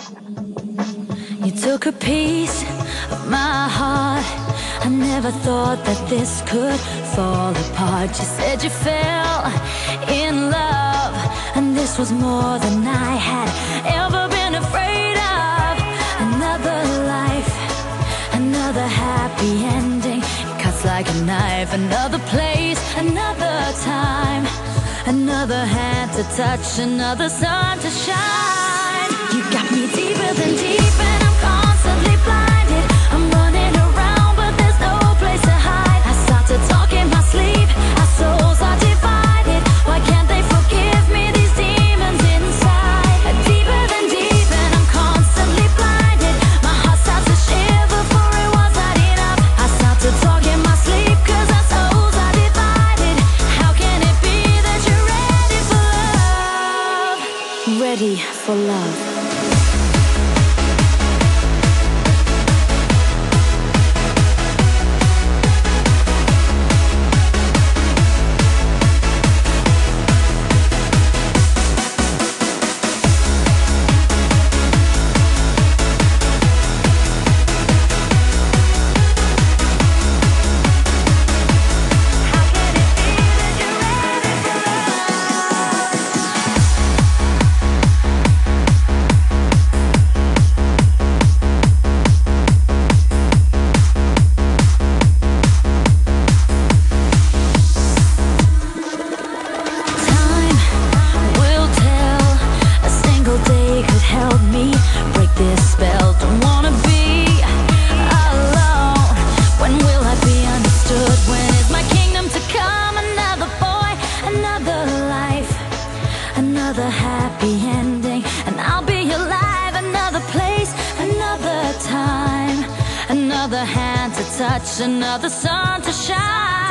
You took a piece of my heart. I never thought that this could fall apart. You said you fell in love, and this was more than I had ever been afraid of. Another life, another happy ending. It cuts like a knife. Another place, another time, another hand to touch, another sun to shine. You got me deeper than deep, and I'm constantly blinded. I'm running around, but there's no place to hide. I start to talk in my sleep. Our souls are divided. Why can't they forgive me, these demons inside? Deeper than deep, and I'm constantly blinded. My heart starts to shiver, for it was not enough. I start to talk in my sleep, 'cause our souls are divided. How can it be that you're ready for love? Ready for love. Help me break this spell. Don't wanna be alone. When will I be understood? When is my kingdom to come? Another boy, another life, another happy ending, and I'll be alive. Another place, another time, another hand to touch, another sun to shine.